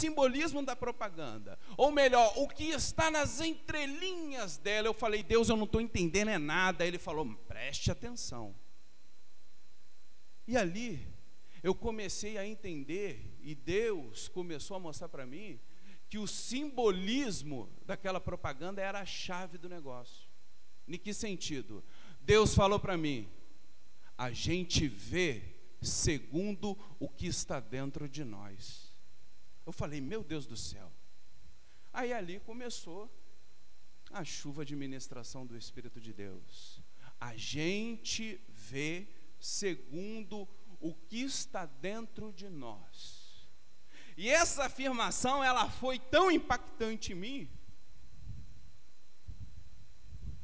simbolismo da propaganda, ou melhor, o que está nas entrelinhas dela. Eu falei: Deus, eu não estou entendendo é nada. Ele falou: preste atenção. E ali eu comecei a entender, e Deus começou a mostrar para mim que o simbolismo daquela propaganda era a chave do negócio. Em que sentido? Deus falou para mim: a gente vê segundo o que está dentro de nós. Eu falei: meu Deus do céu. Aí ali começou a chuva de ministração do Espírito de Deus. A gente vê segundo o que está dentro de nós. E essa afirmação, ela foi tão impactante em mim,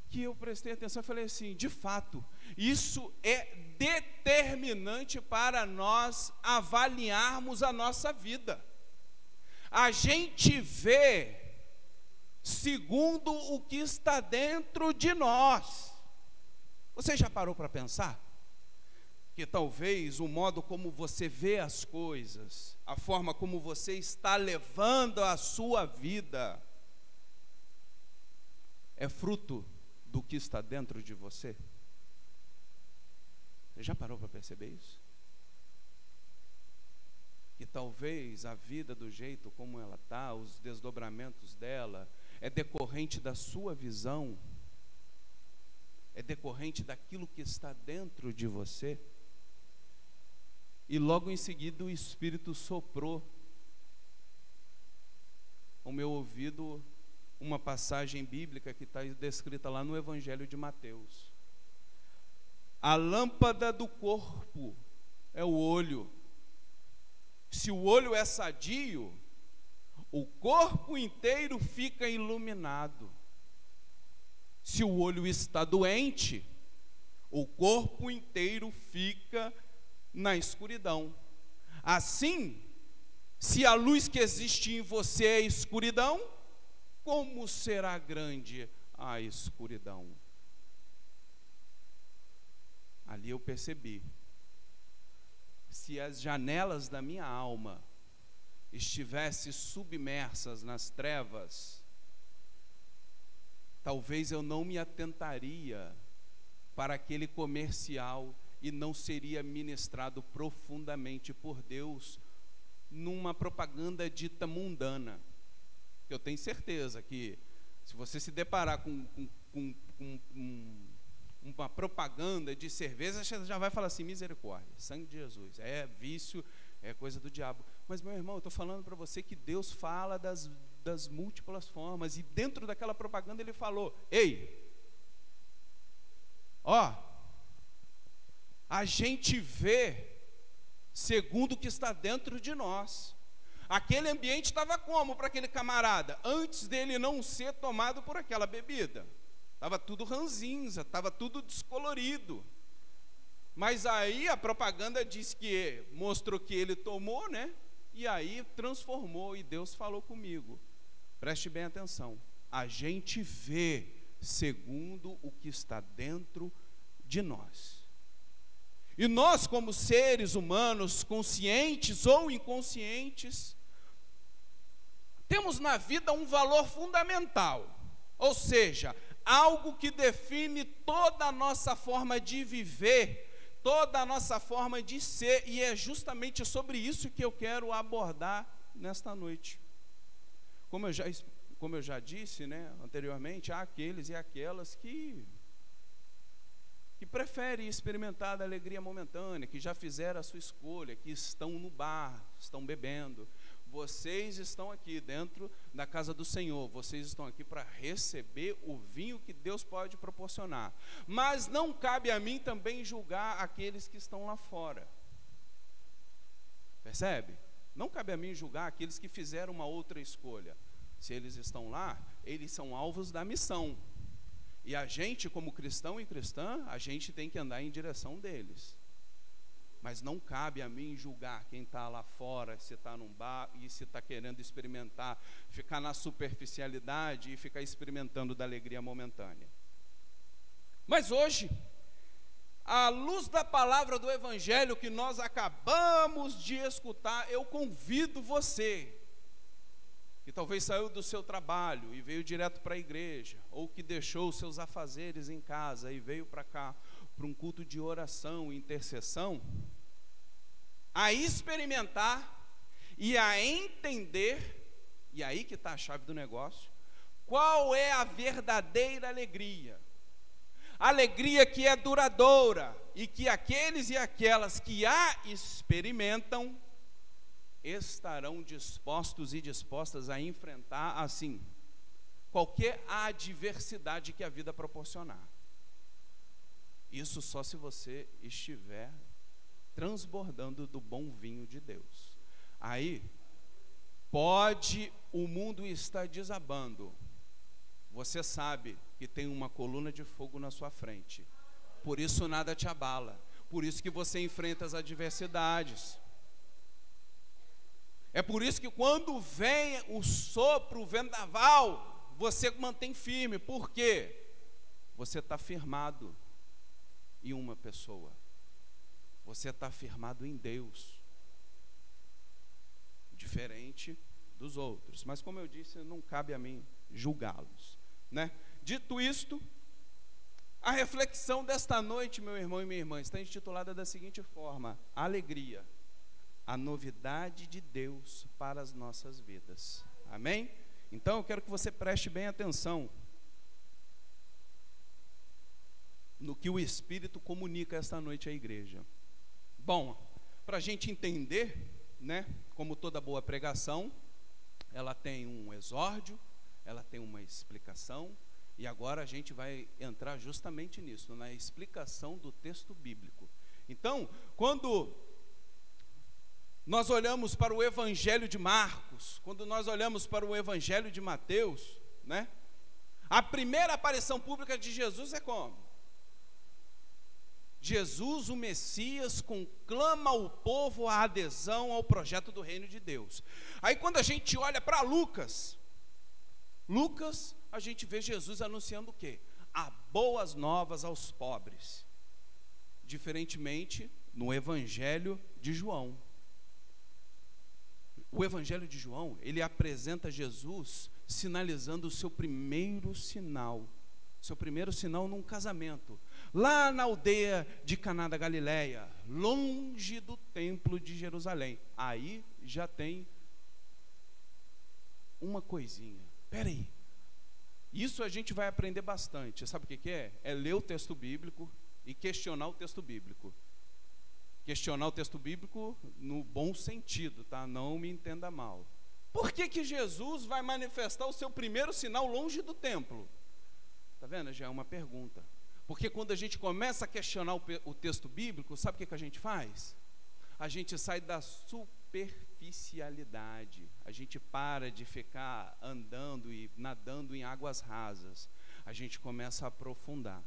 que eu prestei atenção e falei assim: de fato, isso é determinante para nós avaliarmos a nossa vida. A gente vê segundo o que está dentro de nós. Você já parou para pensar? Que talvez o modo como você vê as coisas, a forma como você está levando a sua vida, é fruto do que está dentro de você? Você já parou para perceber isso? Que talvez a vida do jeito como ela está, os desdobramentos dela, é decorrente da sua visão, é decorrente daquilo que está dentro de você. E logo em seguida o Espírito soprou ao meu ouvido uma passagem bíblica que está descrita lá no Evangelho de Mateus. A lâmpada do corpo é o olho. Se o olho é sadio, o corpo inteiro fica iluminado. Se o olho está doente, o corpo inteiro fica na escuridão. Assim, se a luz que existe em você é escuridão, como será grande a escuridão? Ali eu percebi, se as janelas da minha alma estivessem submersas nas trevas, talvez eu não me atentaria para aquele comercial e não seria ministrado profundamente por Deus numa propaganda dita mundana. Eu tenho certeza que se você se deparar com uma propaganda de cerveja, você já vai falar assim: misericórdia, sangue de Jesus, é vício, é coisa do diabo. Mas, meu irmão, eu estou falando para você que Deus fala das múltiplas formas, e dentro daquela propaganda Ele falou: ei, ó, a gente vê segundo o que está dentro de nós. Aquele ambiente estava como para aquele camarada? Antes dele não ser tomado por aquela bebida, estava tudo ranzinza, estava tudo descolorido. Mas aí a propaganda diz que mostrou que ele tomou, né? E aí transformou, e Deus falou comigo: preste bem atenção, a gente vê segundo o que está dentro de nós. E nós, como seres humanos, conscientes ou inconscientes, temos na vida um valor fundamental, ou seja, algo que define toda a nossa forma de viver, toda a nossa forma de ser, e é justamente sobre isso que eu quero abordar nesta noite. Como eu já disse, né, anteriormente, há aqueles e aquelas que preferem experimentar da alegria momentânea, que já fizeram a sua escolha, que estão no bar, estão bebendo. Vocês estão aqui dentro da casa do Senhor, vocês estão aqui para receber o vinho que Deus pode proporcionar. Mas não cabe a mim também julgar aqueles que estão lá fora. Percebe? Não cabe a mim julgar aqueles que fizeram uma outra escolha. Se eles estão lá, eles são alvos da missão. E a gente, como cristão e cristã, a gente tem que andar em direção deles. Mas não cabe a mim julgar quem está lá fora, se está num bar e se está querendo experimentar, ficar na superficialidade e ficar experimentando da alegria momentânea. Mas hoje, à luz da palavra do Evangelho que nós acabamos de escutar, eu convido você que talvez saiu do seu trabalho e veio direto para a igreja, ou que deixou os seus afazeres em casa e veio para cá, para um culto de oração e intercessão, a experimentar e a entender, e aí que está a chave do negócio, qual é a verdadeira alegria. Alegria que é duradoura e que aqueles e aquelas que a experimentam estarão dispostos e dispostas a enfrentar, assim, qualquer adversidade que a vida proporcionar. Isso só se você estiver transbordando do bom vinho de Deus. Aí, pode o mundo estar desabando, você sabe que tem uma coluna de fogo na sua frente, por isso nada te abala, por isso que você enfrenta as adversidades. É por isso que quando vem o sopro, o vendaval, você mantém firme. Por quê? Você está firmado em uma pessoa. Você está firmado em Deus. Diferente dos outros. Mas como eu disse, não cabe a mim julgá-los, né? Dito isto, a reflexão desta noite, meu irmão e minha irmã, está intitulada da seguinte forma: alegria. A novidade de Deus para as nossas vidas. Amém? Então eu quero que você preste bem atenção no que o Espírito comunica esta noite à igreja. Bom, para a gente entender, né, como toda boa pregação, ela tem um exórdio, ela tem uma explicação, e agora a gente vai entrar justamente nisso, na explicação do texto bíblico. Então, quando nós olhamos para o Evangelho de Marcos, quando nós olhamos para o Evangelho de Mateus, né? A primeira aparição pública de Jesus é como? Jesus, o Messias, conclama ao povo a adesão ao projeto do reino de Deus. Aí quando a gente olha para Lucas, a gente vê Jesus anunciando o quê? A boas novas aos pobres. Diferentemente no Evangelho de João. O Evangelho de João, ele apresenta Jesus sinalizando o seu primeiro sinal num casamento, lá na aldeia de Caná da Galileia, longe do templo de Jerusalém. Aí já tem uma coisinha, peraí, isso a gente vai aprender bastante, sabe o que é? É ler o texto bíblico e questionar o texto bíblico. Questionar o texto bíblico no bom sentido, tá? Não me entenda mal. Por que Jesus vai manifestar o seu primeiro sinal longe do templo? Tá vendo? Já é uma pergunta. Porque quando a gente começa a questionar o texto bíblico, sabe o que a gente faz? A gente sai da superficialidade. A gente para de ficar andando e nadando em águas rasas. A gente começa a aprofundar.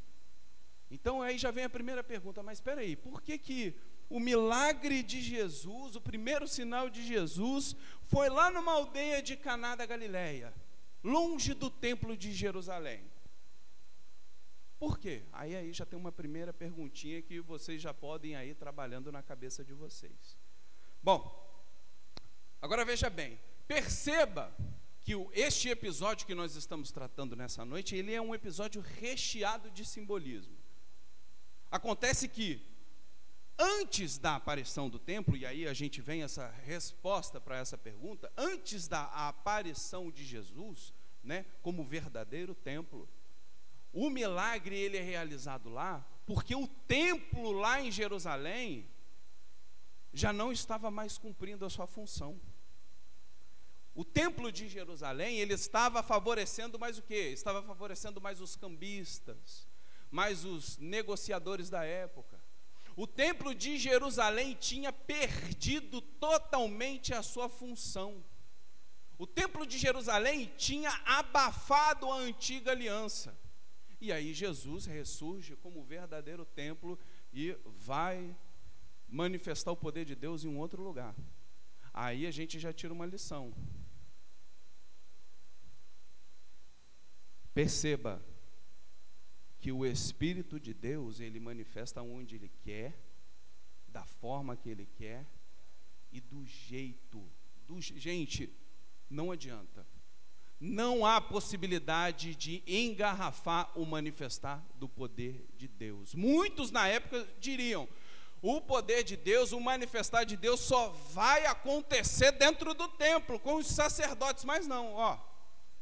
Então aí já vem a primeira pergunta, mas espera aí, por que o milagre de Jesus, o primeiro sinal de Jesus, foi lá numa aldeia de Caná da Galileia, longe do templo de Jerusalém? Por quê? Aí já tem uma primeira perguntinha que vocês já podem ir trabalhando na cabeça de vocês. Bom, agora veja bem, perceba que este episódio que nós estamos tratando nessa noite, ele é um episódio recheado de simbolismo. Acontece que antes da aparição do templo, e aí a gente vem essa resposta para essa pergunta, antes da aparição de Jesus, né, como verdadeiro templo, o milagre ele é realizado lá, porque o templo lá em Jerusalém já não estava mais cumprindo a sua função. O templo de Jerusalém, ele estava favorecendo mais o quê? Estava favorecendo mais os cambistas, mais os negociadores da época. O templo de Jerusalém tinha perdido totalmente a sua função. O templo de Jerusalém tinha abafado a antiga aliança. E aí Jesus ressurge como verdadeiro templo e vai manifestar o poder de Deus em um outro lugar. Aí a gente já tira uma lição. Perceba que o Espírito de Deus, ele manifesta onde ele quer, da forma que ele quer e do jeito. Gente, não adianta. Não há possibilidade de engarrafar o manifestar do poder de Deus. Muitos na época diriam: o poder de Deus, o manifestar de Deus só vai acontecer dentro do templo, com os sacerdotes. Mas não,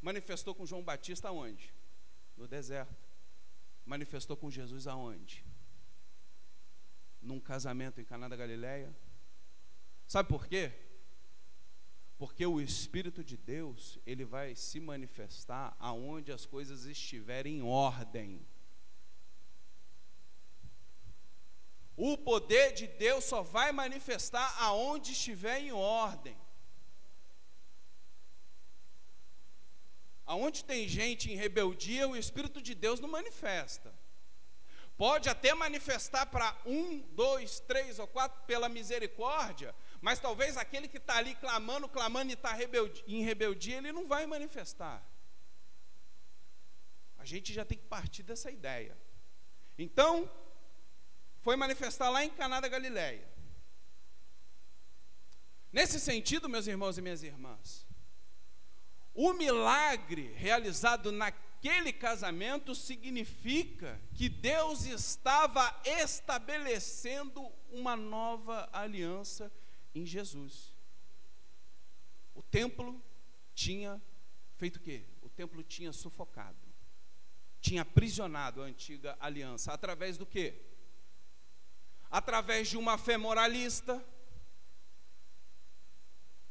manifestou com João Batista aonde? No deserto. Manifestou com Jesus aonde? Num casamento em Caná da Galileia. Sabe por quê? Porque o Espírito de Deus, ele vai se manifestar aonde as coisas estiverem em ordem. O poder de Deus só vai manifestar aonde estiver em ordem. Aonde tem gente em rebeldia, o Espírito de Deus não manifesta. Pode até manifestar para 1, 2, 3 ou 4 pela misericórdia, mas talvez aquele que está ali clamando e está em rebeldia, ele não vai manifestar. A gente já tem que partir dessa ideia. Então, foi manifestar lá em Caná da Galileia. Nesse sentido, meus irmãos e minhas irmãs, o milagre realizado naquele casamento significa que Deus estava estabelecendo uma nova aliança em Jesus. O templo tinha feito o quê? O templo tinha sufocado, tinha aprisionado a antiga aliança. Através do quê? Através de uma fé moralista.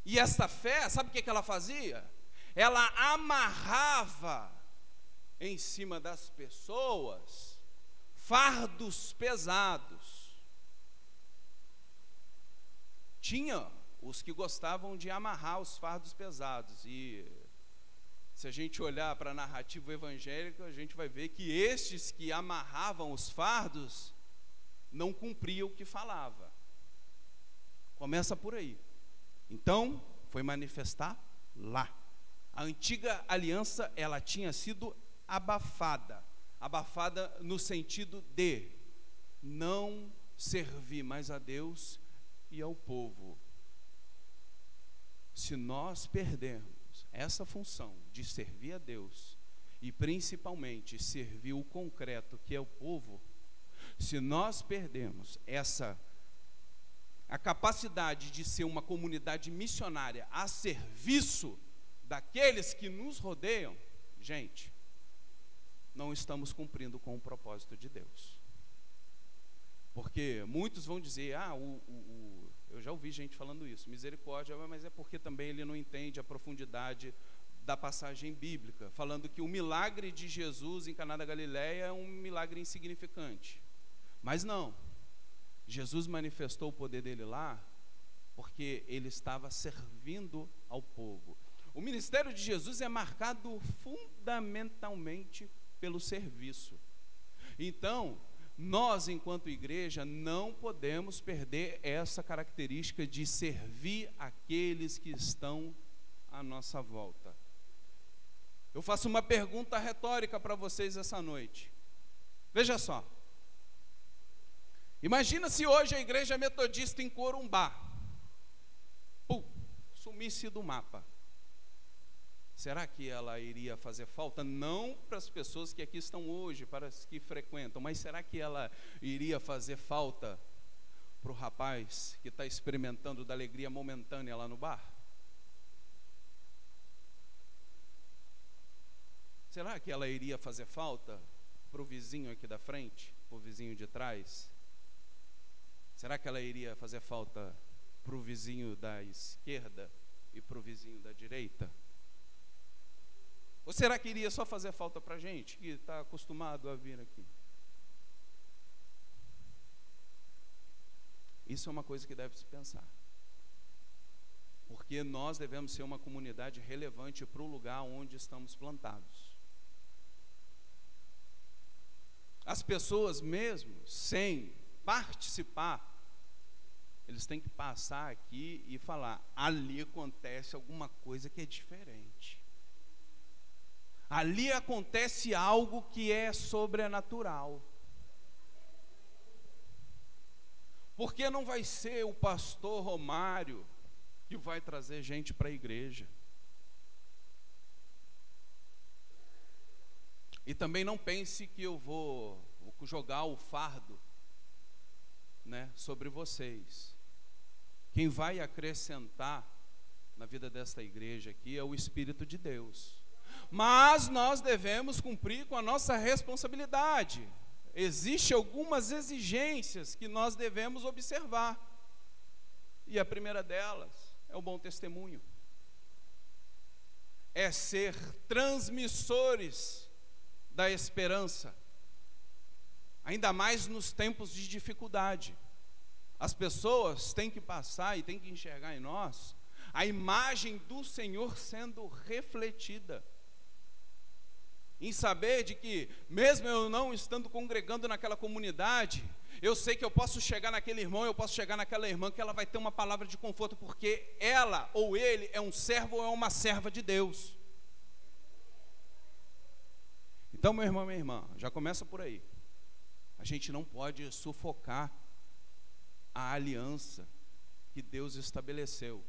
E essa fé, sabe o que ela fazia? Ela amarrava em cima das pessoas fardos pesados. Tinha os que gostavam de amarrar os fardos pesados, e se a gente olhar para a narrativa evangélica, a gente vai ver que estes que amarravam os fardos não cumpriam o que falava. Começa por aí. Então, foi manifestar lá. A antiga aliança, ela tinha sido abafada no sentido de não servir mais a Deus e ao povo. Se nós perdermos essa função de servir a Deus e principalmente servir o concreto que é o povo, se nós perdermos a capacidade de ser uma comunidade missionária a serviço daqueles que nos rodeiam, gente, não estamos cumprindo com o propósito de Deus. Porque muitos vão dizer: eu já ouvi gente falando isso, misericórdia, mas é porque também ele não entende a profundidade da passagem bíblica, falando que o milagre de Jesus em Caná da Galileia é um milagre insignificante. Mas não, Jesus manifestou o poder dele lá porque ele estava servindo ao povo. O ministério de Jesus é marcado fundamentalmente pelo serviço. Então, nós, enquanto igreja, não podemos perder essa característica de servir aqueles que estão à nossa volta. Eu faço uma pergunta retórica para vocês essa noite. Veja só. Imagina se hoje a igreja metodista em Corumbá sumisse do mapa. Será que ela iria fazer falta? Não para as pessoas que aqui estão hoje, para as que frequentam, mas será que ela iria fazer falta para o rapaz que está experimentando da alegria momentânea lá no bar? Será que ela iria fazer falta para o vizinho aqui da frente, para o vizinho de trás? Será que ela iria fazer falta para o vizinho da esquerda e para o vizinho da direita? Ou será que iria só fazer falta para a gente que está acostumado a vir aqui? Isso é uma coisa que deve se pensar. Porque nós devemos ser uma comunidade relevante para o lugar onde estamos plantados. As pessoas mesmo, sem participar, eles têm que passar aqui e falar: ali acontece alguma coisa que é diferente. Ali acontece algo que é sobrenatural. Porque não vai ser o pastor Romário que vai trazer gente para a igreja. E também não pense que eu vou jogar o fardo, né, sobre vocês. Quem vai acrescentar na vida desta igreja aqui é o Espírito de Deus. Mas nós devemos cumprir com a nossa responsabilidade. Existem algumas exigências que nós devemos observar. E a primeira delas é o bom testemunho. É ser transmissores da esperança. Ainda mais nos tempos de dificuldade. As pessoas têm que passar e têm que enxergar em nós a imagem do Senhor sendo refletida. Em saber de que, mesmo eu não estando congregando naquela comunidade, eu sei que eu posso chegar naquele irmão, eu posso chegar naquela irmã, que ela vai ter uma palavra de conforto, porque ela ou ele é um servo ou é uma serva de Deus. Então, meu irmão, minha irmã, já começa por aí. A gente não pode sufocar a aliança que Deus estabeleceu.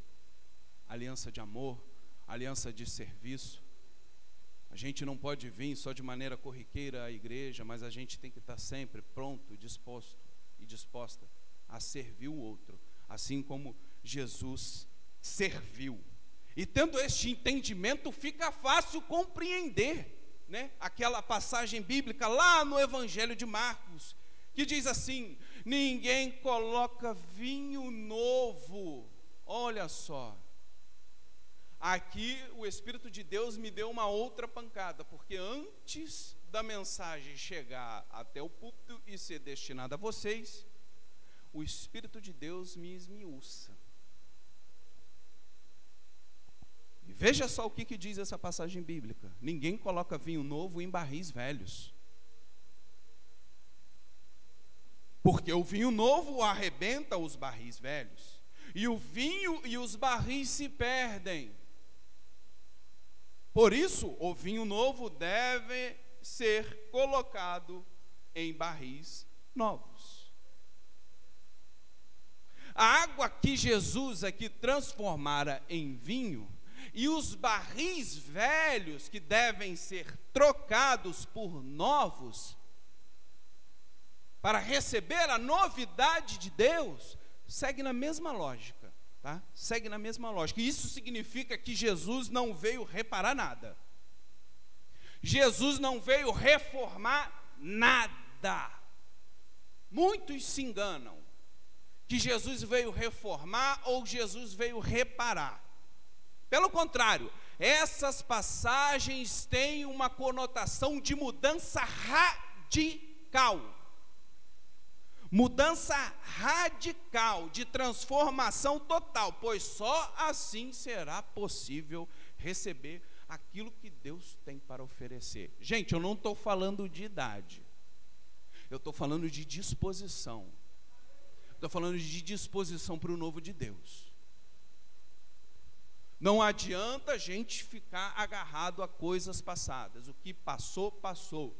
Aliança de amor, aliança de serviço. A gente não pode vir só de maneira corriqueira à igreja, mas a gente tem que estar sempre pronto, disposto e disposta a servir o outro, assim como Jesus serviu. E tendo este entendimento, fica fácil compreender, né, aquela passagem bíblica lá no Evangelho de Marcos, que diz assim: ninguém coloca vinho novo. Olha só. Aqui o Espírito de Deus me deu uma outra pancada, porque antes da mensagem chegar até o púlpito e ser destinada a vocês, o Espírito de Deus me esmiuça. E veja só o que diz essa passagem bíblica: ninguém coloca vinho novo em barris velhos, porque o vinho novo arrebenta os barris velhos, e o vinho e os barris se perdem. Por isso, o vinho novo deve ser colocado em barris novos. A água que Jesus aqui transformara em vinho, e os barris velhos que devem ser trocados por novos, para receber a novidade de Deus, segue na mesma lógica. Tá? Segue na mesma lógica. Isso significa que Jesus não veio reparar nada. Jesus não veio reformar nada. Muitos se enganam que Jesus veio reformar ou Jesus veio reparar. Pelo contrário, essas passagens têm uma conotação de mudança radical. Mudança radical, de transformação total, pois só assim será possível receber aquilo que Deus tem para oferecer. Gente, eu não estou falando de idade, eu estou falando de disposição. Estou falando de disposição para o novo de Deus. Não adianta a gente ficar agarrado a coisas passadas. O que passou, passou.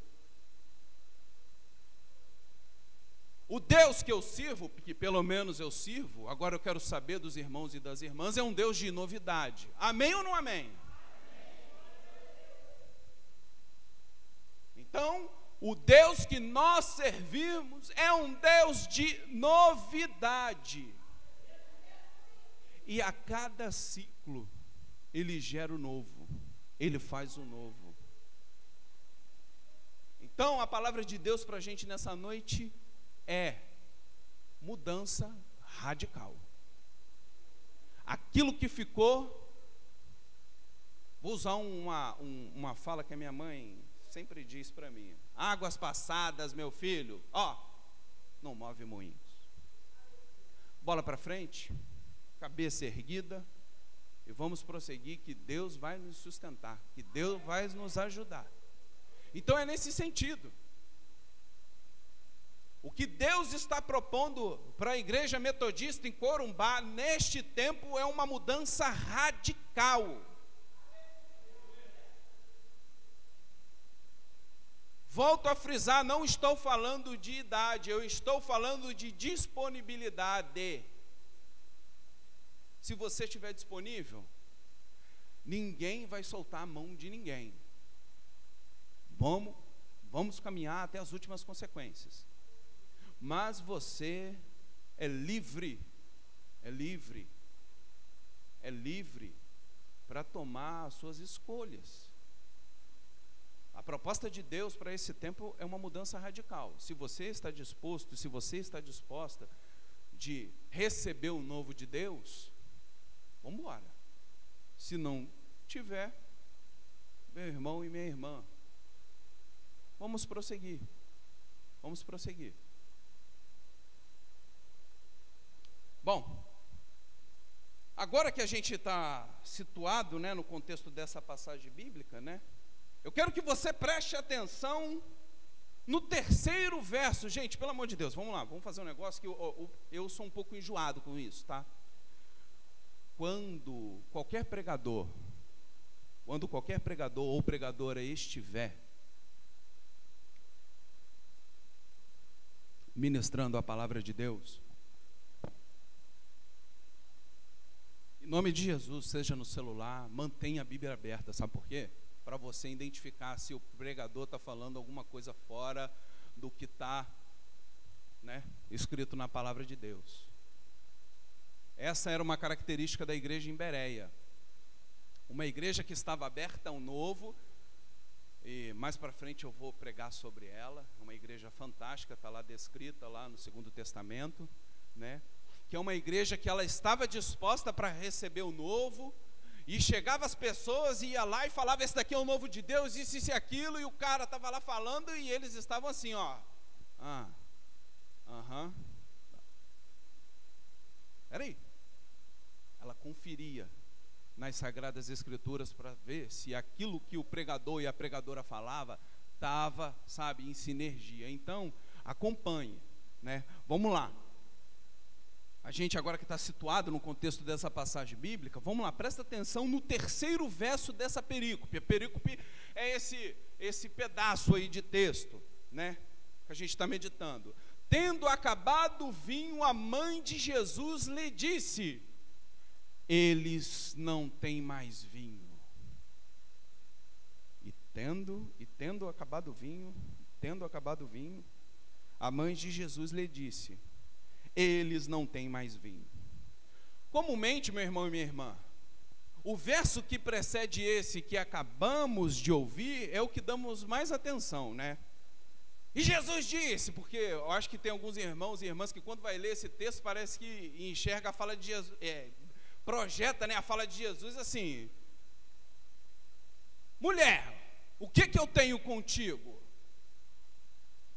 O Deus que eu sirvo, que pelo menos eu sirvo, agora eu quero saber dos irmãos e das irmãs, é um Deus de novidade. Amém ou não amém? Então, o Deus que nós servimos é um Deus de novidade. E a cada ciclo, Ele gera o novo, Ele faz o novo. Então, a palavra de Deus para a gente nessa noite é mudança radical. Aquilo que ficou, vou usar uma fala que a minha mãe sempre diz para mim: águas passadas, meu filho, não move moinhos. Bola para frente, cabeça erguida, e vamos prosseguir, que Deus vai nos sustentar, que Deus vai nos ajudar. Então é nesse sentido. O que Deus está propondo para a igreja metodista em Corumbá neste tempo é uma mudança radical. Volto a frisar, não estou falando de idade, eu estou falando de disponibilidade. Se você estiver disponível, ninguém vai soltar a mão de ninguém. Vamos caminhar até as últimas consequências. Mas você é livre para tomar as suas escolhas. A proposta de Deus para esse tempo é uma mudança radical. Se você está disposto, se você está disposta de receber o novo de Deus, vamos embora. Se não tiver, meu irmão e minha irmã, vamos prosseguir. Bom, agora que a gente está situado, né, no contexto dessa passagem bíblica, né, eu quero que você preste atenção no terceiro verso. Gente, pelo amor de Deus, vamos lá, vamos fazer um negócio que eu sou um pouco enjoado com isso, tá? Quando qualquer pregador ou pregadora estiver ministrando a palavra de Deus, em nome de Jesus, seja no celular, mantenha a Bíblia aberta, sabe por quê? Para você identificar se o pregador está falando alguma coisa fora do que está, né, escrito na palavra de Deus. Essa era uma característica da igreja em Bereia, uma igreja que estava aberta ao novo, e mais para frente eu vou pregar sobre ela. Uma igreja fantástica, está lá descrita lá no Segundo Testamento, né, que é uma igreja que ela estava disposta para receber o novo. E chegava as pessoas e ia lá e falava: esse daqui é o novo de Deus, isso e aquilo. E o cara estava lá falando e eles estavam assim, ó. Peraí. Ela conferia nas Sagradas Escrituras para ver se aquilo que o pregador e a pregadora falava estava, sabe, em sinergia. Então, acompanhe, né? Vamos lá. A gente agora que está situado no contexto dessa passagem bíblica, vamos lá, presta atenção no terceiro verso dessa perícope. A perícope é esse pedaço aí de texto, né, que a gente está meditando. Tendo acabado o vinho, a mãe de Jesus lhe disse: eles não têm mais vinho. E tendo acabado o vinho, a mãe de Jesus lhe disse: eles não têm mais vinho. Comumente, meu irmão e minha irmã, o verso que precede esse que acabamos de ouvir é o que damos mais atenção, né? E Jesus disse, porque eu acho que tem alguns irmãos e irmãs que quando vai ler esse texto parece que enxerga a fala de Jesus, projeta, né, a fala de Jesus assim: mulher, o que eu tenho contigo?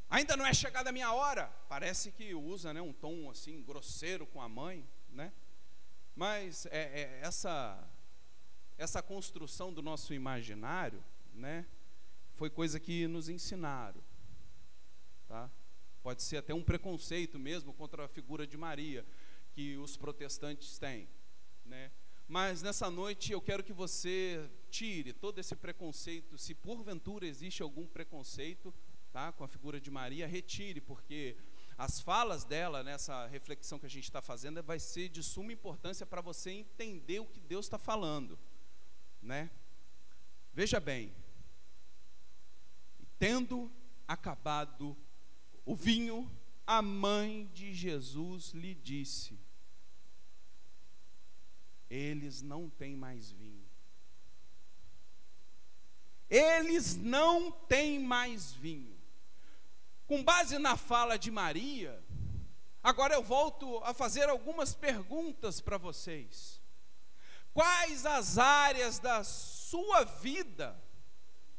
Ainda não é chegada a minha hora. Parece que usa, né, um tom assim grosseiro com a mãe, né? Mas essa construção do nosso imaginário, né, foi coisa que nos ensinaram, tá? Pode ser até um preconceito mesmo contra a figura de Maria que os protestantes têm, né? Mas nessa noite eu quero que você tire todo esse preconceito. Se porventura existe algum preconceito, tá, com a figura de Maria, retire, porque as falas dela, nessa reflexão que a gente está fazendo, vai ser de suma importância para você entender o que Deus está falando, né? Veja bem, tendo acabado o vinho, a mãe de Jesus lhe disse: eles não têm mais vinho. Eles não têm mais vinho. Com base na fala de Maria, agora eu volto a fazer algumas perguntas para vocês. Quais as áreas da sua vida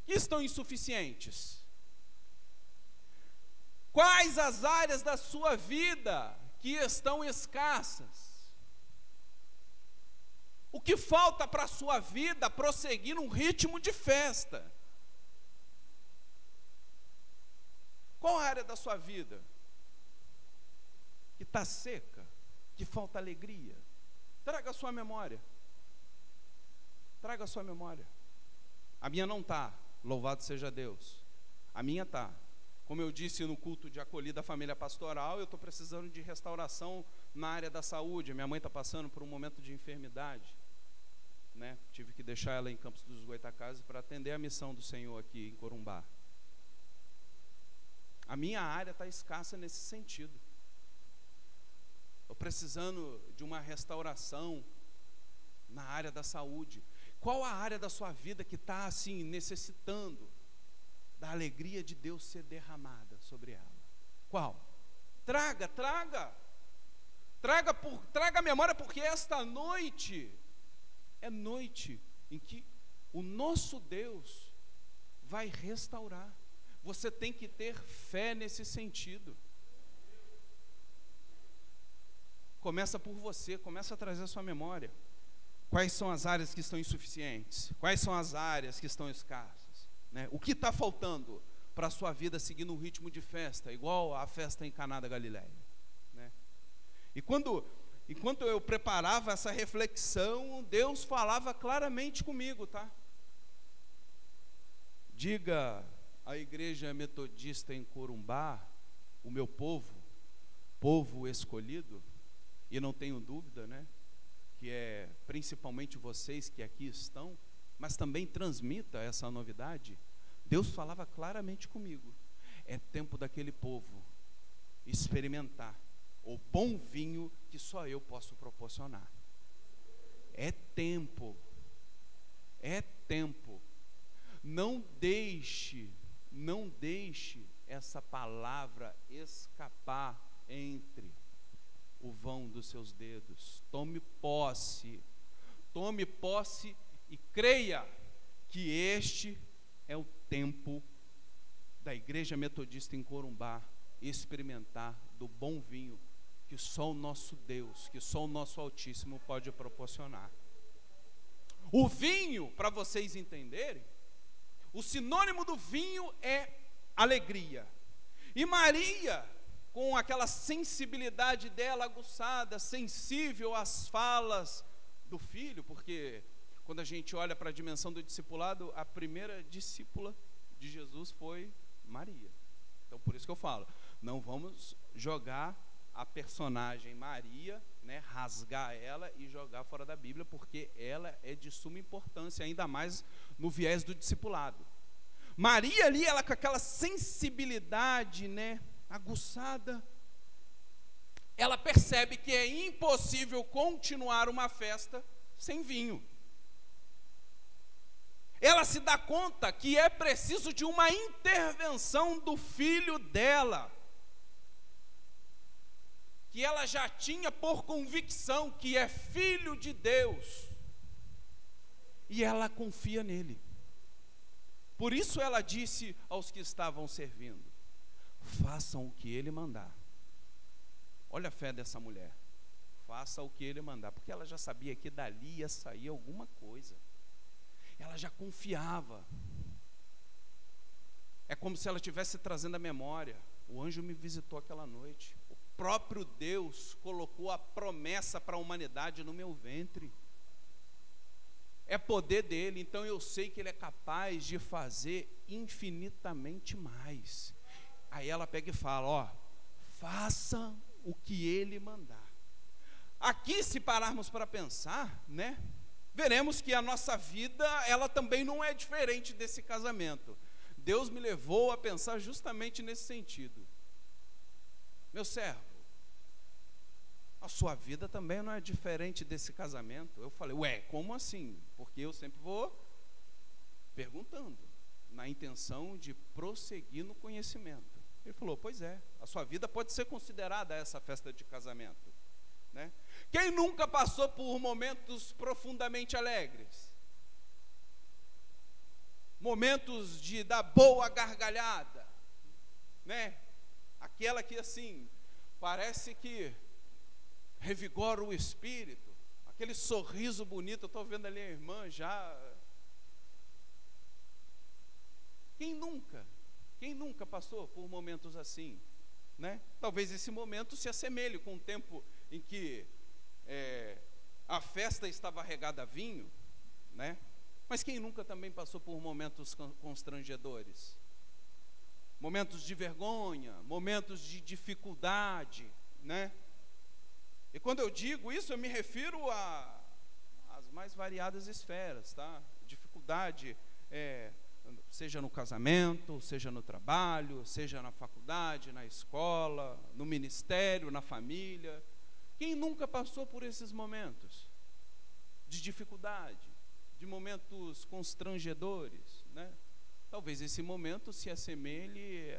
que estão insuficientes? Quais as áreas da sua vida que estão escassas? O que falta para a sua vida prosseguir num ritmo de festa? Qual a área da sua vida que está seca, que falta alegria? Traga a sua memória. Traga a sua memória. A minha não está, louvado seja Deus. A minha está. Como eu disse no culto de acolhida à família pastoral, eu estou precisando de restauração na área da saúde. Minha mãe está passando por um momento de enfermidade, né? Tive que deixar ela em Campos dos Goytacazes para atender a missão do Senhor aqui em Corumbá. A minha área está escassa nesse sentido. Estou precisando de uma restauração na área da saúde. Qual a área da sua vida que está assim necessitando da alegria de Deus ser derramada sobre ela? Qual? Traga a memória, porque esta noite é noite em que o nosso Deus vai restaurar. Você tem que ter fé nesse sentido. Começa por você, começa a trazer a sua memória. Quais são as áreas que estão insuficientes? Quais são as áreas que estão escassas? Né? O que está faltando para a sua vida seguir no ritmo de festa, igual a festa em Caná da Galileia? Né? Enquanto eu preparava essa reflexão, Deus falava claramente comigo, tá? Diga à igreja metodista em Corumbá, o meu povo escolhido, e não tenho dúvida, né, que é principalmente vocês que aqui estão, mas também transmita essa novidade. Deus falava claramente comigo: é tempo daquele povo experimentar o bom vinho que só eu posso proporcionar. É tempo. Não deixe essa palavra escapar entre o vão dos seus dedos. Tome posse e creia que este é o tempo da Igreja Metodista em Corumbá experimentar do bom vinho que só o nosso Deus, que só o nosso Altíssimo pode proporcionar. O vinho, para vocês entenderem, o sinônimo do vinho é alegria. E Maria, com aquela sensibilidade dela aguçada, sensível às falas do filho, porque quando a gente olha para a dimensão do discipulado, a primeira discípula de Jesus foi Maria. Então por isso que eu falo, não vamos jogar a personagem Maria, né, rasgar ela e jogar fora da Bíblia, porque ela é de suma importância, ainda mais no viés do discipulado. Maria ali, ela com aquela sensibilidade, né, aguçada, ela percebe que é impossível continuar uma festa sem vinho. Ela se dá conta que é preciso de uma intervenção do filho dela, que ela já tinha por convicção que é filho de Deus, e ela confia nele. Por isso ela disse aos que estavam servindo: façam o que ele mandar. Olha a fé dessa mulher. Faça o que ele mandar, porque ela já sabia que dali ia sair alguma coisa. Ela já confiava. É como se ela estivesse trazendo a memória: o anjo me visitou aquela noite, o próprio Deus colocou a promessa para a humanidade no meu ventre. É poder dele, então eu sei que ele é capaz de fazer infinitamente mais. Aí ela pega e fala: ó, faça o que ele mandar. Aqui, se pararmos para pensar, né, veremos que a nossa vida, ela também não é diferente desse casamento. Deus me levou a pensar justamente nesse sentido. Meu servo, a sua vida também não é diferente desse casamento. Eu falei: ué, como assim? Porque eu sempre vou perguntando, na intenção de prosseguir no conhecimento. Ele falou: pois é, a sua vida pode ser considerada essa festa de casamento, né? Quem nunca passou por momentos profundamente alegres? Momentos de dar boa gargalhada, né? Aquela que assim, parece que revigora o espírito, aquele sorriso bonito. Eu estou vendo ali a irmã já. Quem nunca passou por momentos assim, né? Talvez esse momento se assemelhe com o tempo em que a festa estava regada a vinho, né? Mas quem nunca também passou por momentos constrangedores? Momentos de vergonha, momentos de dificuldade, né? E quando eu digo isso, eu me refiro às mais variadas esferas, tá? Dificuldade seja no casamento, seja no trabalho, seja na faculdade, na escola, no ministério, na família. Quem nunca passou por esses momentos de dificuldade, de momentos constrangedores, né? Talvez esse momento se assemelhe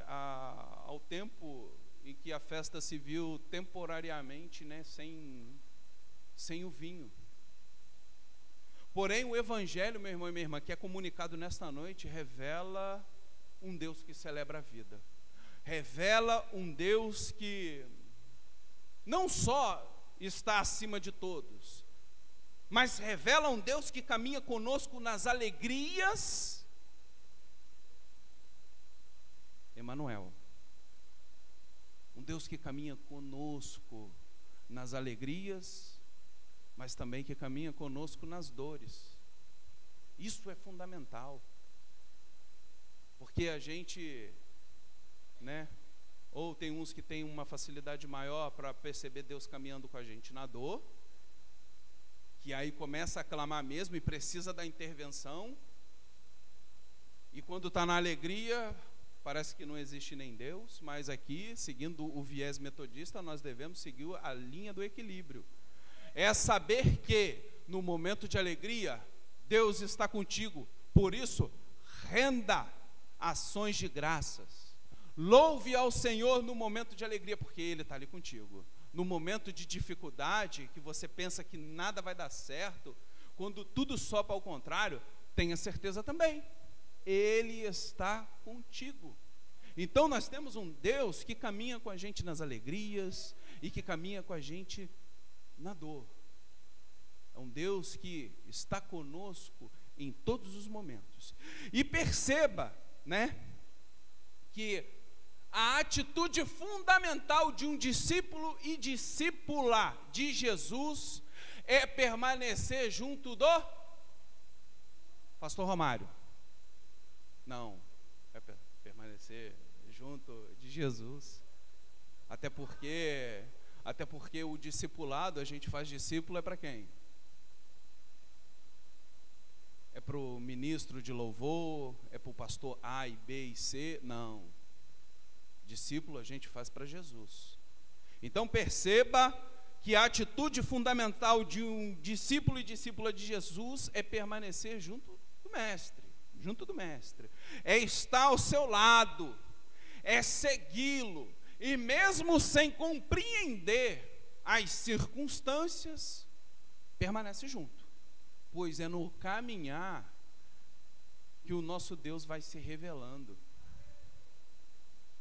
ao tempo em que a festa se viu temporariamente, né, sem o vinho. Porém, o Evangelho, meu irmão e minha irmã, que é comunicado nesta noite, revela um Deus que celebra a vida. Revela um Deus que não só está acima de todos, mas revela um Deus que caminha conosco nas alegrias. Emanuel. Um Deus que caminha conosco nas alegrias, mas também que caminha conosco nas dores. Isso é fundamental. Porque a gente, né, ou tem uns que têm uma facilidade maior para perceber Deus caminhando com a gente na dor, que aí começa a clamar mesmo e precisa da intervenção, e quando está na alegria, parece que não existe nem Deus. Mas aqui, seguindo o viés metodista, nós devemos seguir a linha do equilíbrio. É saber que no momento de alegria, Deus está contigo. Por isso, renda ações de graças. Louve ao Senhor no momento de alegria, porque Ele está ali contigo. No momento de dificuldade, que você pensa que nada vai dar certo, quando tudo sopra ao contrário, tenha certeza também, Ele está contigo. Então nós temos um Deus que caminha com a gente nas alegrias e que caminha com a gente na dor. É um Deus que está conosco em todos os momentos. E perceba, né, que a atitude fundamental de um discípulo e discípula de Jesus é permanecer junto do Pastor Romário. Não, é permanecer junto de Jesus. Até porque o discipulado, a gente faz discípulo, é para quem? É para o ministro de louvor? É para o pastor A, e B e C? Não. Discípulo a gente faz para Jesus. Então perceba que a atitude fundamental de um discípulo e discípula de Jesus é permanecer junto do Mestre. Junto do Mestre. É estar ao seu lado. É segui-lo. E mesmo sem compreender as circunstâncias, permanece junto. Pois é no caminhar que o nosso Deus vai se revelando.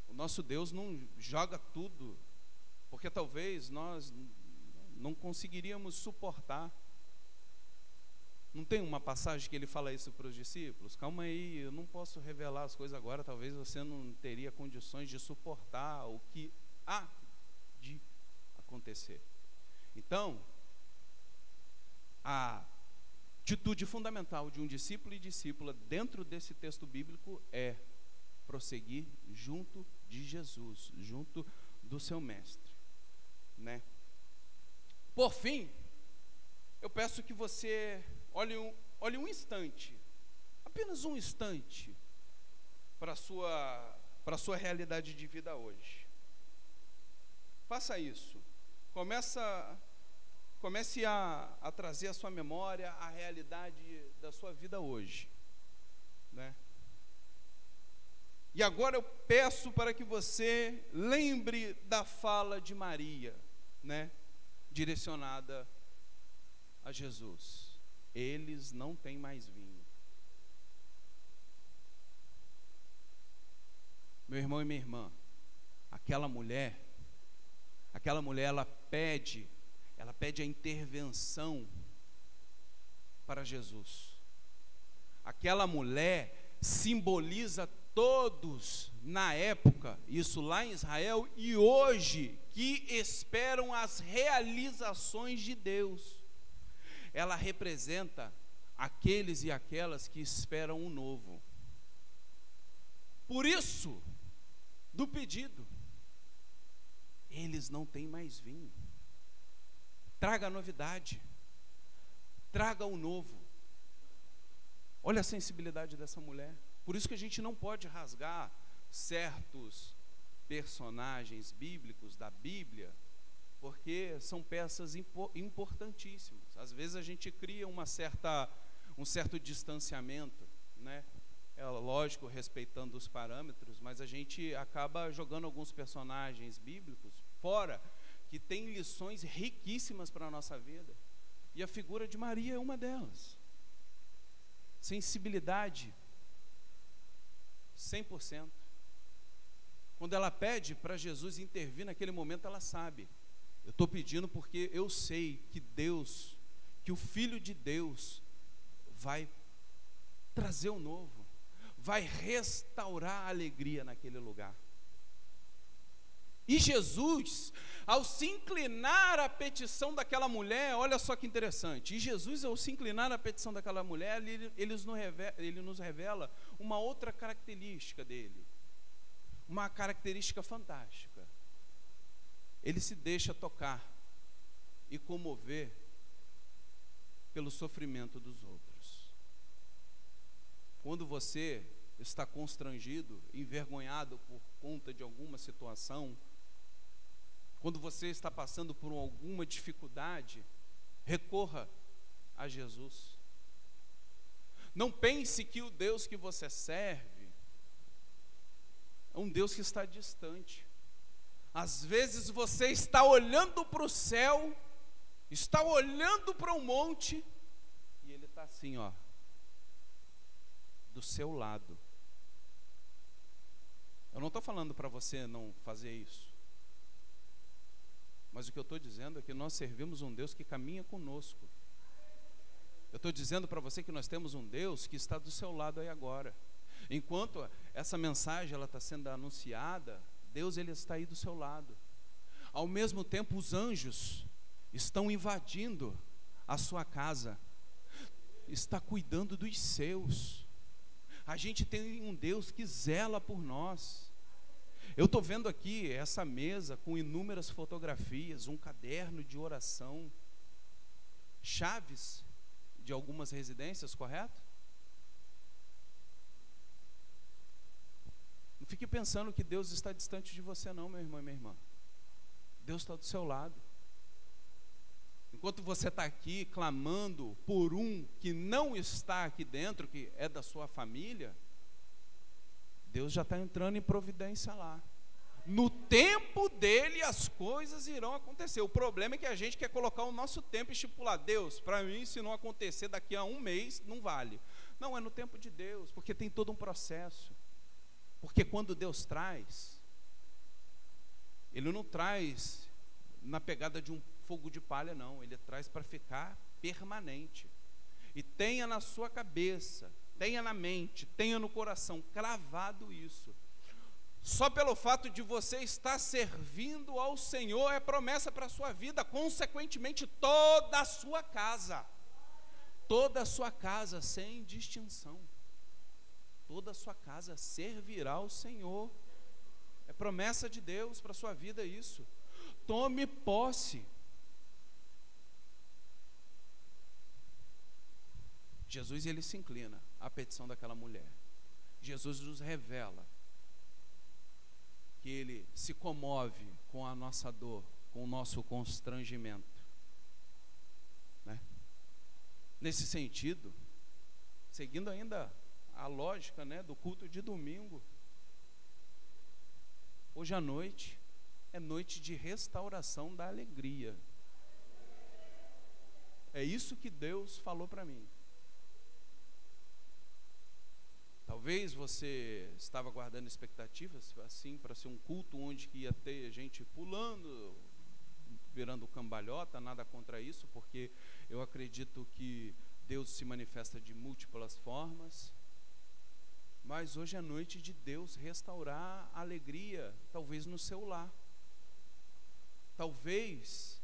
O nosso Deus não joga tudo, porque talvez nós não conseguiríamos suportar. Não tem uma passagem que ele fala isso para os discípulos? Calma aí, eu não posso revelar as coisas agora, talvez você não teria condições de suportar o que há de acontecer. Então, a atitude fundamental de um discípulo e discípula dentro desse texto bíblico é prosseguir junto de Jesus, junto do seu Mestre, né? Por fim, eu peço que você olhe um instante, apenas um instante, para a sua realidade de vida hoje. Faça isso. Comece a trazer à sua memória a realidade da sua vida hoje, né? E agora eu peço para que você lembre da fala de Maria, né, direcionada a Jesus. Eles não têm mais vinho. Meu irmão e minha irmã, aquela mulher ela pede a intervenção para Jesus. Aquela mulher simboliza todos na época, isso lá em Israel e hoje, que esperam as realizações de Deus. Ela representa aqueles e aquelas que esperam o novo. Por isso, do pedido, eles não têm mais vinho. Traga a novidade, traga o novo. Olha a sensibilidade dessa mulher. Por isso que a gente não pode rasgar certos personagens bíblicos da Bíblia, porque são peças importantíssimas. Às vezes a gente cria um certo distanciamento, né? É lógico, respeitando os parâmetros, mas a gente acaba jogando alguns personagens bíblicos fora, que tem lições riquíssimas para a nossa vida. E a figura de Maria é uma delas. Sensibilidade 100%. Quando ela pede para Jesus intervir naquele momento, ela sabe: eu estou pedindo porque eu sei que Deus, que o Filho de Deus vai trazer o novo, vai restaurar a alegria naquele lugar. E Jesus, ao se inclinar à petição daquela mulher, olha só que interessante, e Jesus, ao se inclinar à petição daquela mulher, ele nos revela uma outra característica dele, uma característica fantástica. Ele se deixa tocar e comover pelo sofrimento dos outros. Quando você está constrangido, envergonhado por conta de alguma situação, quando você está passando por alguma dificuldade, recorra a Jesus. Não pense que o Deus que você serve é um Deus que está distante. Às vezes você está olhando para o céu, está olhando para um monte, e Ele está assim, ó, do seu lado. Eu não estou falando para você não fazer isso, mas o que eu estou dizendo é que nós servimos um Deus que caminha conosco. Eu estou dizendo para você que nós temos um Deus que está do seu lado aí agora. Enquanto essa mensagem ela está sendo anunciada, Deus ele está aí do seu lado. Ao mesmo tempo, os anjos estão invadindo a sua casa, está cuidando dos seus. A gente tem um Deus que zela por nós. Eu estou vendo aqui essa mesa com inúmeras fotografias, um caderno de oração, chaves de algumas residências, correto? Não fique pensando que Deus está distante de você não, meu irmão e minha irmã. Deus está do seu lado. Enquanto você está aqui clamando por um que não está aqui dentro, que é da sua família, Deus já está entrando em providência lá. No tempo dele as coisas irão acontecer. O problema é que a gente quer colocar o nosso tempo e estipular: Deus, para mim, se não acontecer daqui a um mês, não vale. Não, é no tempo de Deus, porque tem todo um processo. Porque quando Deus traz, Ele não traz na pegada de um fogo de palha, não. Ele traz para ficar permanente. E tenha na sua cabeça, tenha na mente, tenha no coração cravado isso. Só pelo fato de você estar servindo ao Senhor é promessa para a sua vida, consequentemente toda a sua casa. Toda a sua casa, sem distinção. Toda a sua casa servirá ao Senhor. É promessa de Deus para a sua vida isso. Tome posse. Jesus ele se inclina à petição daquela mulher. Jesus nos revela que Ele se comove com a nossa dor, com o nosso constrangimento, né? Nesse sentido, seguindo ainda a lógica, né, do culto de domingo, hoje à noite é noite de restauração da alegria. É isso que Deus falou para mim. Talvez você estava guardando expectativas assim para ser um culto onde que ia ter gente pulando, virando cambalhota, nada contra isso, porque eu acredito que Deus se manifesta de múltiplas formas. Mas hoje é noite de Deus restaurar a alegria, talvez no seu lar. Talvez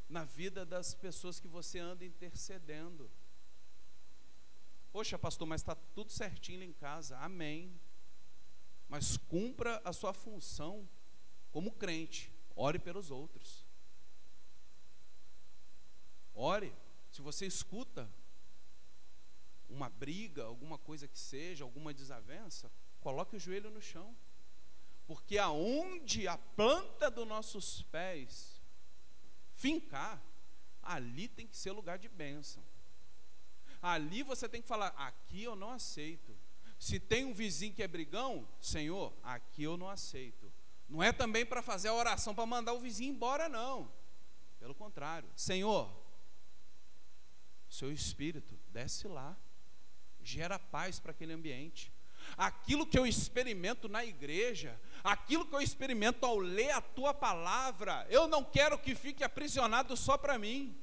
na vida das pessoas que você anda intercedendo. Poxa, pastor, mas está tudo certinho lá em casa. Amém. Mas cumpra a sua função como crente. Ore pelos outros. Ore. Se você escuta uma briga, alguma coisa que seja, alguma desavença, coloque o joelho no chão. Porque aonde a planta dos nossos pés fincar, ali tem que ser lugar de bênção. Ali você tem que falar, aqui eu não aceito. Se tem um vizinho que é brigão, Senhor, aqui eu não aceito. Não é também para fazer a oração para mandar o vizinho embora, não. Pelo contrário, Senhor, seu Espírito desce lá, gera paz para aquele ambiente. Aquilo que eu experimento na igreja, aquilo que eu experimento ao ler a tua palavra, eu não quero que fique aprisionado só para mim.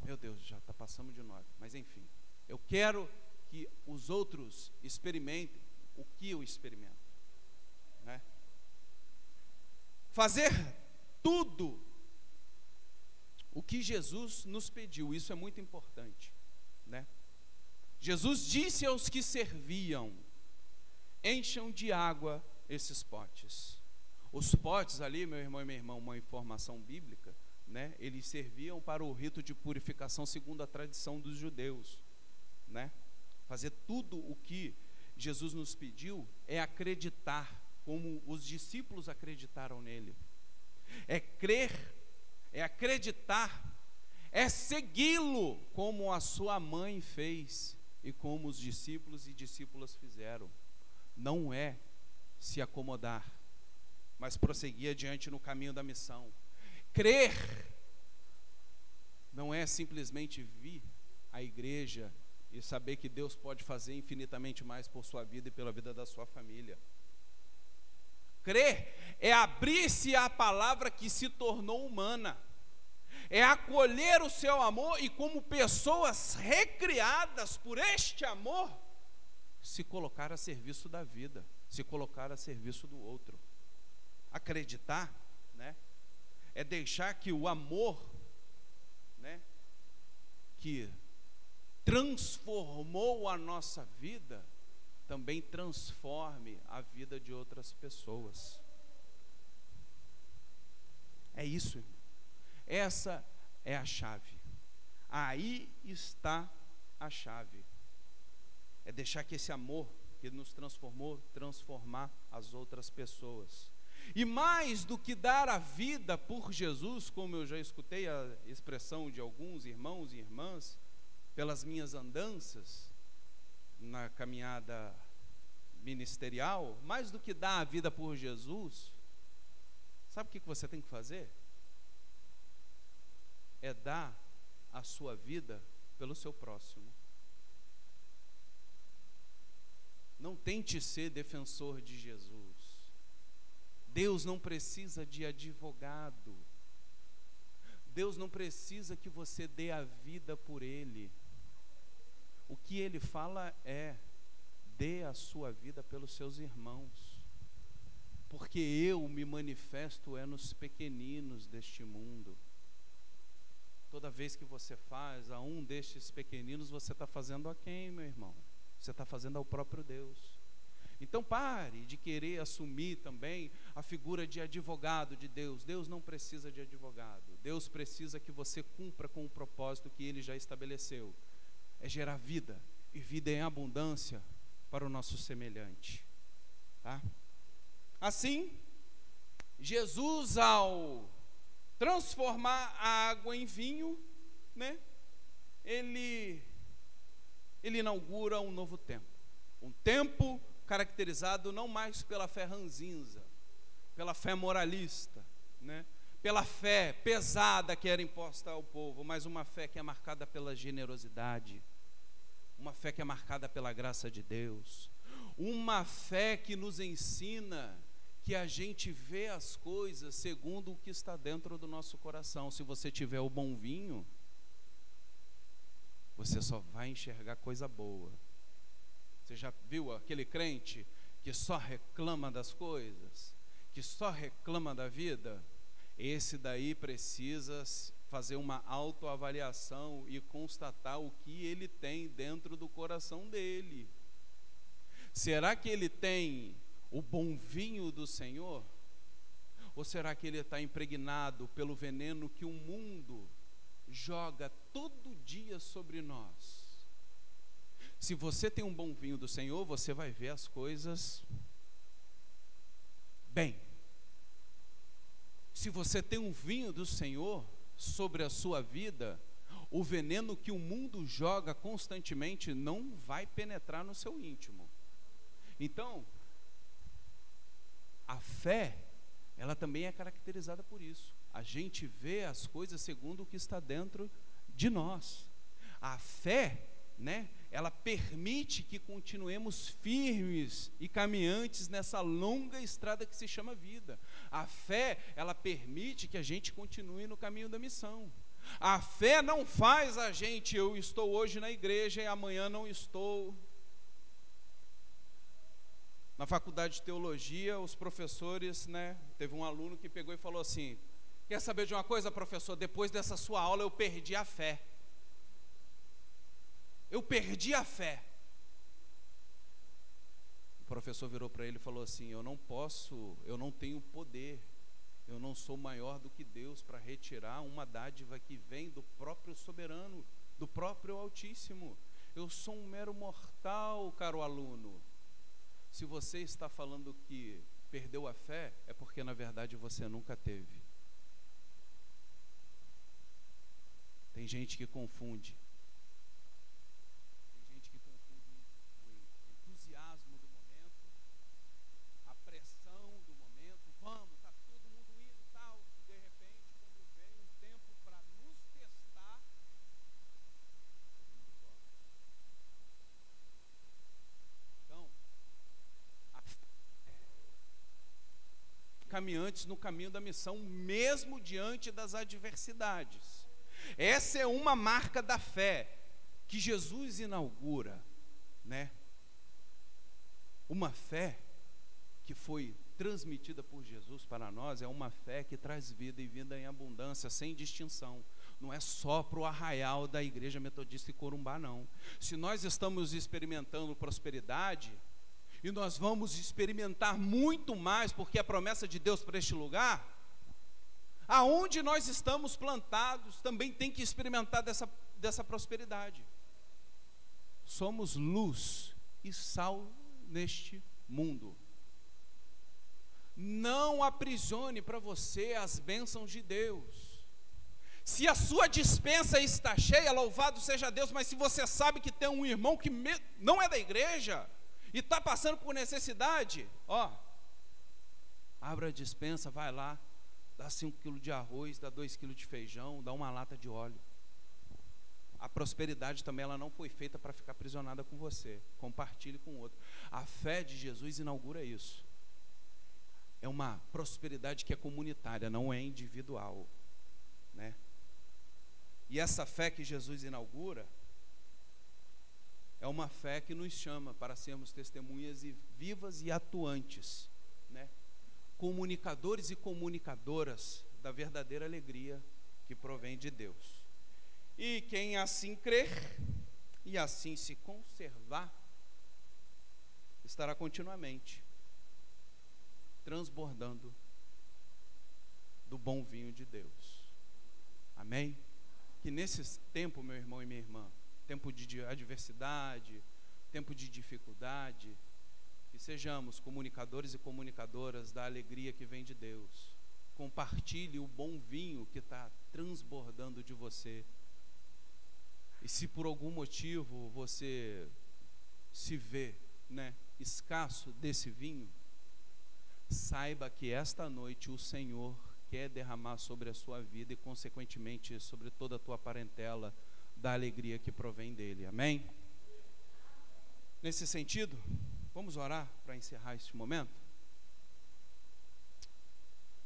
Meu Deus, já está passando de 9, mas enfim, eu quero que os outros experimentem o que eu experimento, né? Fazer tudo o que Jesus nos pediu, isso é muito importante, né? Jesus disse aos que serviam, encham de água esses potes. Os potes ali, meu irmão e minha irmã, uma informação bíblica, né? Eles serviam para o rito de purificação segundo a tradição dos judeus, né? Fazer tudo o que Jesus nos pediu é acreditar, como os discípulos acreditaram nele. É crer, é acreditar, é segui-lo como a sua mãe fez e como os discípulos e discípulas fizeram. Não é se acomodar, mas prosseguir adiante no caminho da missão. Crer não é simplesmente vir à igreja e saber que Deus pode fazer infinitamente mais por sua vida e pela vida da sua família. Crer é abrir-se à palavra que se tornou humana, é acolher o seu amor e, como pessoas recriadas por este amor, se colocar a serviço da vida, se colocar a serviço do outro. Acreditar, né, é deixar que o amor, né, que transformou a nossa vida, também transforme a vida de outras pessoas. É isso, irmão. Essa é a chave. Aí está a chave. É deixar que esse amor que nos transformou, transformar as outras pessoas. E mais do que dar a vida por Jesus, como eu já escutei a expressão de alguns irmãos e irmãs, pelas minhas andanças na caminhada ministerial, mais do que dar a vida por Jesus, sabe o que você tem que fazer? É dar a sua vida pelo seu próximo. Não tente ser defensor de Jesus. Deus não precisa de advogado. Deus não precisa que você dê a vida por Ele. O que Ele fala é: dê a sua vida pelos seus irmãos. Porque eu me manifesto nos pequeninos deste mundo. Toda vez que você faz a um destes pequeninos, você está fazendo a quem, meu irmão? Você está fazendo ao próprio Deus. Então pare de querer assumir também a figura de advogado de Deus. Deus não precisa de advogado. Deus precisa que você cumpra com o propósito que Ele já estabeleceu. É gerar vida, e vida em abundância para o nosso semelhante. Tá? Assim, Jesus, ao transformar a água em vinho, né, ele inaugura um novo tempo. Um tempo caracterizado não mais pela fé ranzinza, pela fé moralista, né, pela fé pesada que era imposta ao povo, mas uma fé que é marcada pela generosidade, uma fé que é marcada pela graça de Deus, uma fé que nos ensina que a gente vê as coisas segundo o que está dentro do nosso coração. Se você tiver o bom vinho, você só vai enxergar coisa boa. Você já viu aquele crente que só reclama das coisas, que só reclama da vida? Esse daí precisa fazer uma autoavaliação e constatar o que ele tem dentro do coração dele. Será que ele tem o bom vinho do Senhor? Ou será que ele está impregnado pelo veneno que o mundo joga todo dia sobre nós? Se você tem um bom vinho do Senhor, você vai ver as coisas bem. Se você tem um vinho do Senhor sobre a sua vida, o veneno que o mundo joga constantemente não vai penetrar no seu íntimo. Então, a fé, ela também é caracterizada por isso. A gente vê as coisas segundo o que está dentro de nós. A fé, né, ela permite que continuemos firmes e caminhantes nessa longa estrada que se chama vida. A fé, ela permite que a gente continue no caminho da missão. A fé não faz a gente, eu estou hoje na igreja e amanhã não estou. Na faculdade de teologia, os professores, né, teve um aluno que pegou e falou assim: quer saber de uma coisa, professor? Depois dessa sua aula eu perdi a fé. Eu perdi a fé. O professor virou para ele e falou assim: eu não tenho poder, eu não sou maior do que Deus para retirar uma dádiva que vem do próprio soberano, do próprio Altíssimo. Eu sou um mero mortal, caro aluno. Se você está falando que perdeu a fé, é porque na verdade você nunca teve. Tem gente que confunde. Caminhantes no caminho da missão, mesmo diante das adversidades. Essa é uma marca da fé que Jesus inaugura, né? Uma fé que foi transmitida por Jesus para nós é uma fé que traz vida e vida em abundância, sem distinção. Não é só para o arraial da Igreja Metodista e Corumbá, não. Se nós estamos experimentando prosperidade, e nós vamos experimentar muito mais, porque a promessa de Deus para este lugar, aonde nós estamos plantados, também tem que experimentar dessa prosperidade. Somos luz e sal neste mundo. Não aprisione para você as bênçãos de Deus. Se a sua despensa está cheia, louvado seja Deus, mas se você sabe que tem um irmão que não é da igreja e está passando por necessidade, ó, abra a despensa, vai lá, dá 5 quilos de arroz, dá 2 quilos de feijão, dá uma lata de óleo. A prosperidade também, ela não foi feita para ficar aprisionada com você. Compartilhe com o outro. A fé de Jesus inaugura isso. É uma prosperidade que é comunitária, não é individual, né? E essa fé que Jesus inaugura é uma fé que nos chama para sermos testemunhas vivas e atuantes, né? Comunicadores e comunicadoras da verdadeira alegria que provém de Deus. E quem assim crer e assim se conservar, estará continuamente transbordando do bom vinho de Deus. Amém? Que nesse tempo, meu irmão e minha irmã, tempo de adversidade, tempo de dificuldade, que sejamos comunicadores e comunicadoras da alegria que vem de Deus. Compartilhe o bom vinho que está transbordando de você. E se por algum motivo você se vê, né, escasso desse vinho, saiba que esta noite o Senhor quer derramar sobre a sua vida e consequentemente sobre toda a tua parentela da alegria que provém dele. Amém? Nesse sentido, vamos orar para encerrar este momento?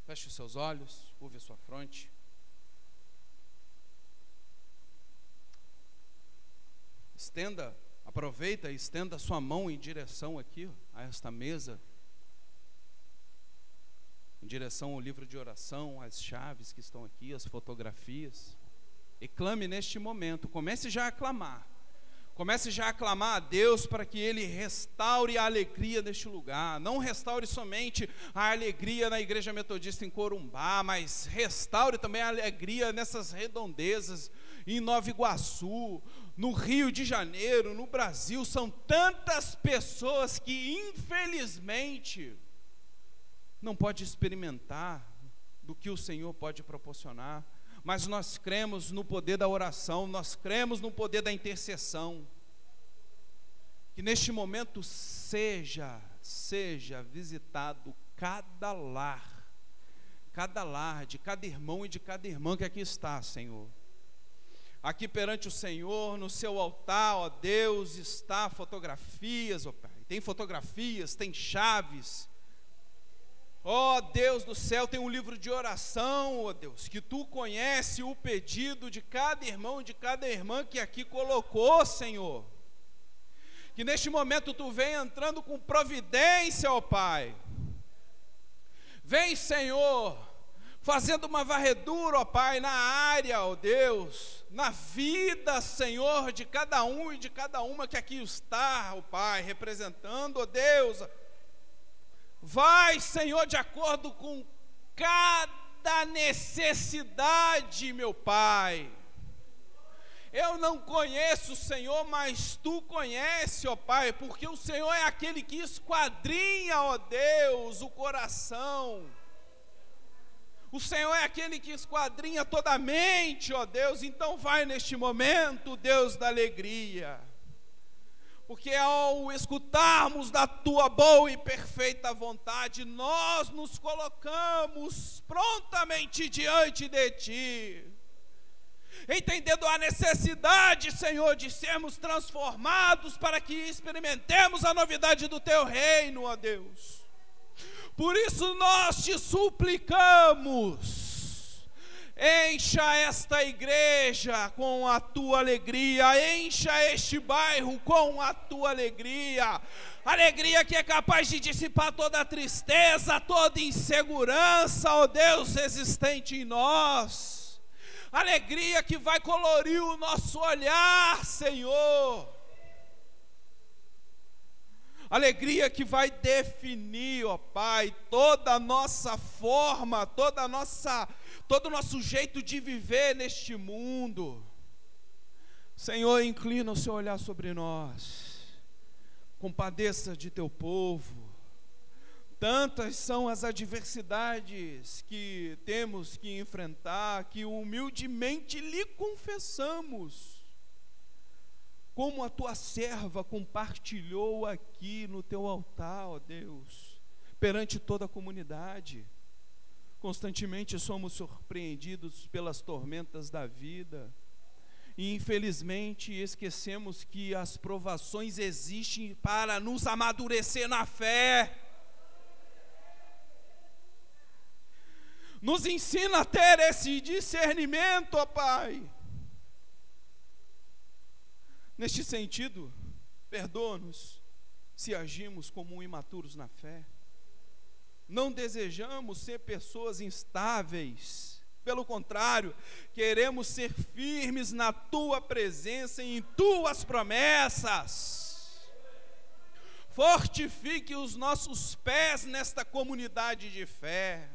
Feche os seus olhos, curve a sua fronte. Aproveita e estenda a sua mão em direção aqui, a esta mesa, em direção ao livro de oração, às chaves que estão aqui, as fotografias. E clame neste momento, comece já a clamar. Comece já a clamar a Deus para que Ele restaure a alegria neste lugar. Não restaure somente a alegria na Igreja Metodista em Corumbá, mas restaure também a alegria nessas redondezas, em Nova Iguaçu, no Rio de Janeiro, no Brasil, são tantas pessoas que infelizmente não pode experimentar do que o Senhor pode proporcionar, mas nós cremos no poder da oração, nós cremos no poder da intercessão, que neste momento seja visitado cada lar de cada irmão e de cada irmã que aqui está, Senhor. Aqui perante o Senhor, no seu altar, ó Deus, está fotografias, ó Pai. Tem fotografias, tem chaves. Ó Deus do céu, tem um livro de oração, ó Deus, que Tu conhece o pedido de cada irmão e de cada irmã que aqui colocou, Senhor. Que neste momento Tu vem entrando com providência, ó Pai. Vem, Senhor, fazendo uma varredura, ó Pai, na área, ó Deus, na vida, Senhor, de cada um e de cada uma que aqui está, ó Pai, representando, ó Deus. Vai, Senhor, de acordo com cada necessidade, meu Pai. Eu não conheço o Senhor, mas Tu conheces, ó Pai, porque o Senhor é aquele que esquadrinha, ó Deus, o coração. O Senhor é aquele que esquadrinha toda a mente, ó Deus. Então vai neste momento, Deus da alegria. Porque ao escutarmos da Tua boa e perfeita vontade, nós nos colocamos prontamente diante de Ti, entendendo a necessidade, Senhor, de sermos transformados para que experimentemos a novidade do Teu reino, ó Deus. Por isso nós Te suplicamos, encha esta igreja com a Tua alegria, encha este bairro com a Tua alegria, alegria que é capaz de dissipar toda a tristeza, toda insegurança, ó Deus, existente em nós, alegria que vai colorir o nosso olhar, Senhor, alegria que vai definir, ó Pai, toda a nossa forma, todo o nosso jeito de viver neste mundo. Senhor, inclina o Seu olhar sobre nós, compadeça de Teu povo. Tantas são as adversidades que temos que enfrentar, que humildemente lhe confessamos, como a Tua serva compartilhou aqui no Teu altar, ó Deus, perante toda a comunidade. Constantemente somos surpreendidos pelas tormentas da vida, e infelizmente esquecemos que as provações existem para nos amadurecer na fé. Nos ensina a ter esse discernimento, ó Pai. Neste sentido, perdoa-nos se agimos como imaturos na fé. Não desejamos ser pessoas instáveis, pelo contrário, queremos ser firmes na Tua presença e em Tuas promessas. Fortifique os nossos pés nesta comunidade de fé.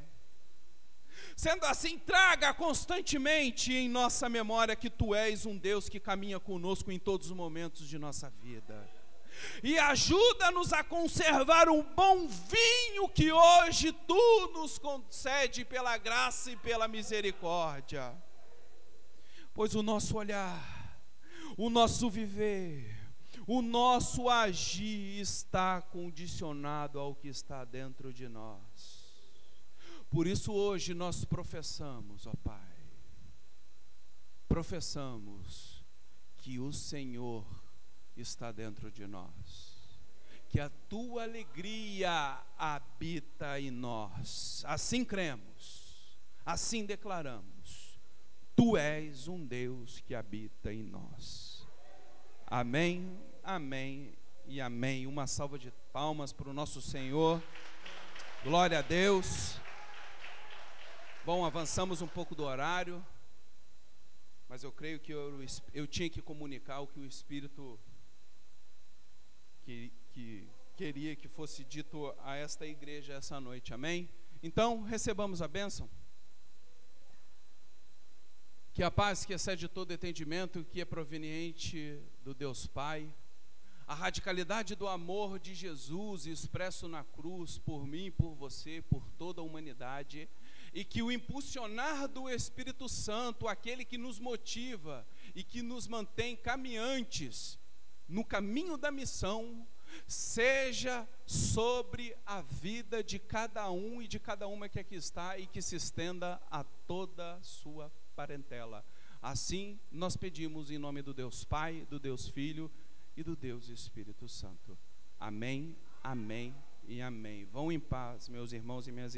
Sendo assim, traga constantemente em nossa memória que Tu és um Deus que caminha conosco em todos os momentos de nossa vida. E ajuda-nos a conservar um bom vinho que hoje Tu nos concede pela graça e pela misericórdia. Pois o nosso olhar, o nosso viver, o nosso agir está condicionado ao que está dentro de nós. Por isso hoje nós professamos, ó Pai, professamos que o Senhor está dentro de nós, que a Tua alegria habita em nós. Assim cremos, assim declaramos, Tu és um Deus que habita em nós. Amém, amém e amém. Uma salva de palmas para o nosso Senhor. Glória a Deus. Bom, avançamos um pouco do horário, mas eu creio que eu tinha que comunicar o que o Espírito que queria que fosse dito a esta igreja essa noite, amém? Então, recebamos a bênção. Que a paz que excede todo entendimento, que é proveniente do Deus Pai, a radicalidade do amor de Jesus expresso na cruz por mim, por você, por toda a humanidade, e que o impulsionar do Espírito Santo, aquele que nos motiva e que nos mantém caminhantes no caminho da missão, seja sobre a vida de cada um e de cada uma que aqui está e que se estenda a toda a sua parentela. Assim nós pedimos em nome do Deus Pai, do Deus Filho e do Deus Espírito Santo. Amém, amém e amém. Vão em paz, meus irmãos e minhas irmãs.